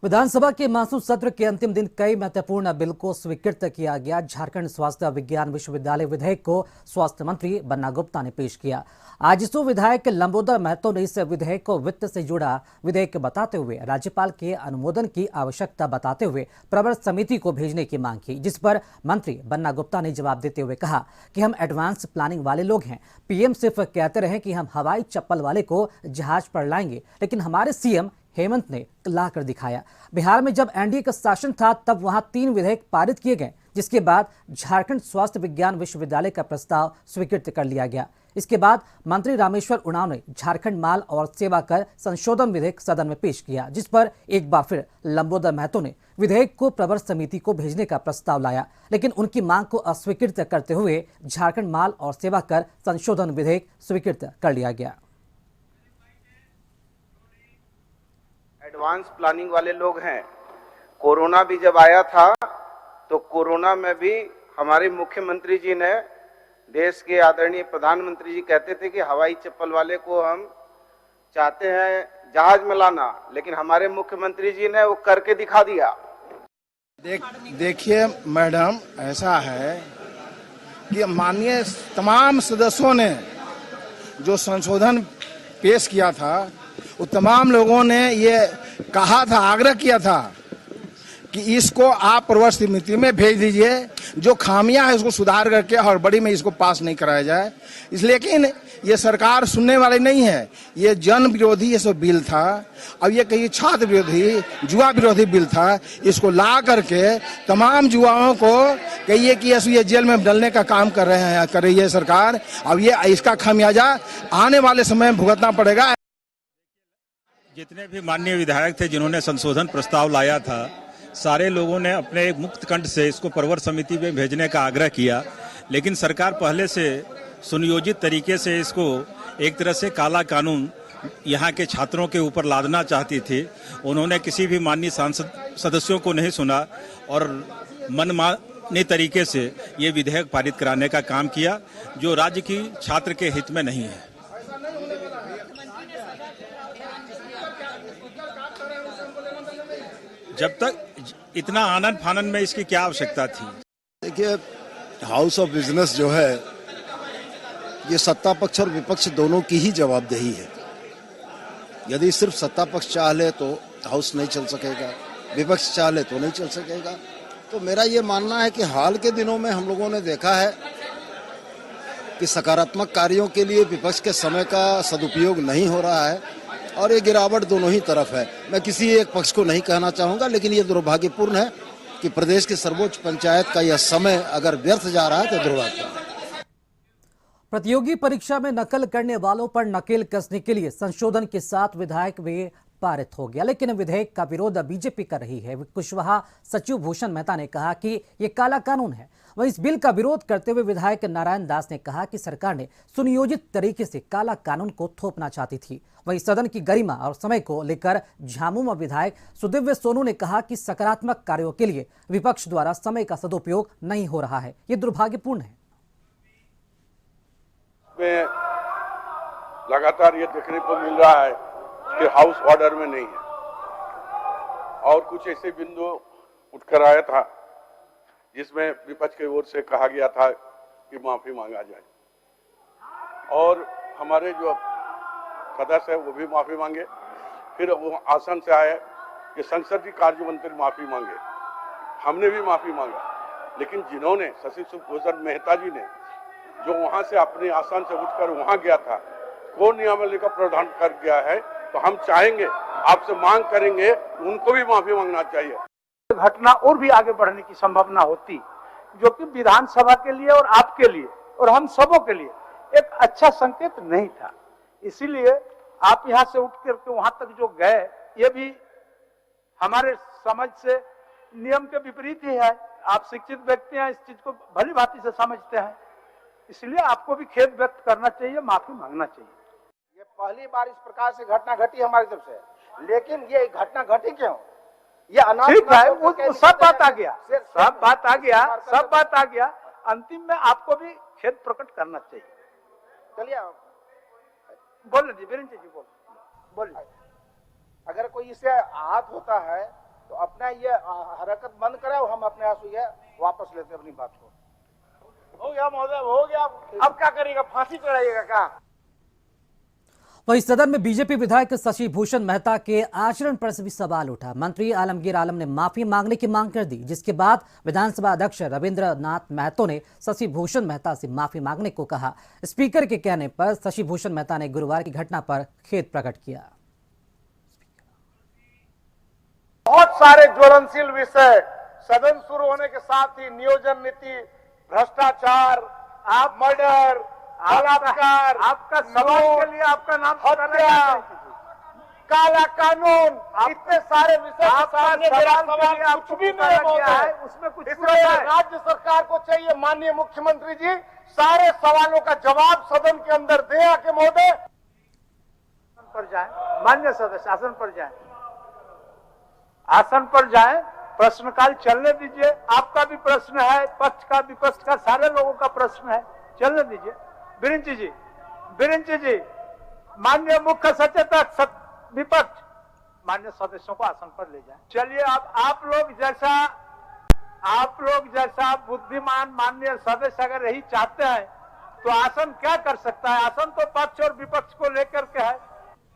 विधानसभा के मानसून सत्र के अंतिम दिन कई महत्वपूर्ण बिल को स्वीकृत किया गया। झारखंड स्वास्थ्य विज्ञान विश्वविद्यालय विधेयक को स्वास्थ्य मंत्री बन्ना गुप्ता ने पेश किया। आजसू विधायक लंबोदर महतो ने इस विधेयक को वित्त से जुड़ा विधेयक बताते हुए राज्यपाल के अनुमोदन की आवश्यकता बताते हुए प्रवर समिति को भेजने की मांग की, जिस पर मंत्री बन्ना गुप्ता ने जवाब देते हुए कहा कि हम एडवांस प्लानिंग वाले लोग हैं। पीएम सिर्फ कहते रहे कि हम हवाई चप्पल वाले को जहाज पर लाएंगे, लेकिन हमारे सीएम हेमंत ने ला कर दिखाया। बिहार में जब एनडीए का शासन था तब वहां 3 विधेयक पारित किए गए, जिसके बाद झारखंड स्वास्थ्य विज्ञान विश्वविद्यालय का प्रस्ताव स्वीकृत कर लिया गया। इसके बाद मंत्री रामेश्वर उरांव ने झारखंड माल और सेवा कर संशोधन विधेयक सदन में पेश किया, जिस पर एक बार फिर लंबोदर महतो ने विधेयक को प्रवर समिति को भेजने का प्रस्ताव लाया, लेकिन उनकी मांग को अस्वीकृत करते हुए झारखंड माल और सेवा कर संशोधन विधेयक स्वीकृत कर लिया गया। एडवांस प्लानिंग वाले लोग हैं। कोरोना भी जब आया था तो कोरोना में भी हमारे मुख्यमंत्री जी ने, देश के आदरणीय प्रधानमंत्री जी कहते थे कि हवाई चप्पल वाले को हम चाहते हैं जहाज में लाना, लेकिन हमारे मुख्यमंत्री जी ने वो करके दिखा दिया। देखिए मैडम, ऐसा है कि माननीय तमाम सदस्यों ने जो संशोधन पेश किया था, वो तमाम लोगों ने ये कहा था, आग्रह किया था कि इसको आप प्रवर समिति में भेज दीजिए, जो खामियां है उसको सुधार करके और बड़ी में इसको पास नहीं कराया जाए। इसलिए लेकिन ये सरकार सुनने वाली नहीं है। ये जन विरोधी ये सब बिल था। अब ये कहीं छात्र विरोधी, जुआ विरोधी बिल था। इसको ला करके तमाम जुआओं को कहिए कि ये जेल में डालने का काम कर रही है सरकार। अब ये इसका खामियाजा आने वाले समय में भुगतना पड़ेगा। जितने भी माननीय विधायक थे जिन्होंने संशोधन प्रस्ताव लाया था, सारे लोगों ने अपने एक मुक्त कंठ से इसको प्रवर समिति में भेजने का आग्रह किया, लेकिन सरकार पहले से सुनियोजित तरीके से इसको एक तरह से काला कानून यहाँ के छात्रों के ऊपर लादना चाहती थी। उन्होंने किसी भी माननीय सांसद सदस्यों को नहीं सुना और मनमाने तरीके से ये विधेयक पारित कराने का काम किया, जो राज्य की छात्र के हित में नहीं है। जब तक इतना आनंद फानन में इसकी क्या आवश्यकता थी। देखिए, हाउस ऑफ बिजनेस जो है ये सत्ता पक्ष और विपक्ष दोनों की ही जवाबदेही है। यदि सिर्फ सत्ता पक्ष चाह ले तो हाउस नहीं चल सकेगा, विपक्ष चाह ले तो नहीं चल सकेगा। तो मेरा ये मानना है कि हाल के दिनों में हम लोगों ने देखा है कि सकारात्मक कार्यों के लिए विपक्ष के समय का सदुपयोग नहीं हो रहा है और ये गिरावट दोनों ही तरफ है। मैं किसी एक पक्ष को नहीं कहना चाहूंगा, लेकिन ये दुर्भाग्यपूर्ण है कि प्रदेश की सर्वोच्च पंचायत का यह समय अगर व्यर्थ जा रहा है तो दुर्भाग्य। प्रतियोगी परीक्षा में नकल करने वालों पर नकेल कसने के लिए संशोधन के साथ विधेयक भी पारित हो गया, लेकिन विधेयक का विरोध बीजेपी कर रही है। कुशवाहा सचिव भूषण मेहता ने कहा कि यह काला कानून है। वहीं इस बिल का विरोध करते हुए विधायक नारायण दास ने कहा कि सरकार ने सुनियोजित तरीके से काला कानून को थोपना चाहती थी। वहीं सदन की गरिमा और समय को लेकर झामुमो विधायक सुदिव्य सोनू ने कहा कि सकारात्मक कार्यों के लिए विपक्ष द्वारा समय का सदुपयोग नहीं हो रहा है, ये दुर्भाग्यपूर्ण है। लगातार ये देखने को मिल रहा है कि हाउस ऑर्डर में नहीं है और कुछ ऐसे बिंदु उठकर आया था जिसमें विपक्ष की ओर से कहा गया था कि माफी मांगा जाए और हमारे जो सदस्य है वो भी माफी मांगे। फिर वो आसन से आए कि संसदीय कार्य मंत्री माफी मांगे, हमने भी माफी मांगा, लेकिन जिन्होंने सचिव भूषण मेहता जी ने जो वहां से अपने आसन से उठकर वहां गया था, कौन नियमावली का प्रावधान कर गया है, तो हम चाहेंगे, आपसे मांग करेंगे, उनको भी माफी मांगना चाहिए। घटना और भी आगे बढ़ने की संभावना होती, जो कि विधानसभा के लिए और आपके लिए और हम सबों के लिए एक अच्छा संकेत नहीं था। इसीलिए आप यहां से उठ करके वहां तक जो गए, ये भी हमारे समझ से नियम के विपरीत ही है। आप शिक्षित व्यक्ति हैं, इस चीज को भली भांति से समझते हैं, इसलिए आपको भी खेद व्यक्त करना चाहिए, माफी मांगना चाहिए। ये पहली बार इस प्रकार से घटना घटी हमारी तरफ से, लेकिन ये घटना घटी क्यों? ये ठीक है, वो सब बात आ गया, सब बात आ गया, सब बात आ गया। अंतिम में आपको भी खेद प्रकट करना चाहिए। चलिए बोल लीजिए वीरेंद्र जी, बोलिए। अगर कोई इससे आहत होता है तो अपना ये हरकत बंद करा, हम अपने यहाँ से ये वापस लेते अपनी बात को। हो गया महोदय, हो गया, अब क्या करेगा, फांसी चढ़ाइएगा क्या? वहीं सदन में बीजेपी विधायक शशि भूषण मेहता के आचरण पर भी सवाल उठा। मंत्री आलमगीर आलम ने माफी मांगने की मांग कर दी, जिसके बाद विधानसभा अध्यक्ष रविंद्र नाथ महतो ने शशि भूषण मेहता से माफी मांगने को कहा। स्पीकर के कहने पर शशि भूषण मेहता ने गुरुवार की घटना पर खेद प्रकट किया। बहुत सारे ज्वलनशील विषय सदन शुरू होने के साथ ही नियोजन नीति, भ्रष्टाचार, मर्डर, बलात्कार, आपका समाज के लिए आपका नाम हत्या, काला कानून, इतने सारे विषय सामने कुछ भी नहीं है, उसमें कुछ राज्य सरकार को चाहिए माननीय मुख्यमंत्री जी सारे सवालों का जवाब सदन के अंदर दे आके महोदय। पर जाए माननीय सदस्य, आसन पर जाए, आसन पर जाए, प्रश्नकाल चलने दीजिए। आपका भी प्रश्न है, पक्ष का विपक्ष का सारे लोगों का प्रश्न है, चलने दीजिए। बिरिंची जी, माननीय मुख्य सचेतक विपक्ष, माननीय सदस्यों को आसन पर ले जाएं। चलिए, अब आप लोग जैसा बुद्धिमान माननीय सदस्य अगर यही चाहते हैं तो आसन क्या कर सकता है? आसन तो पक्ष और विपक्ष को लेकर के है।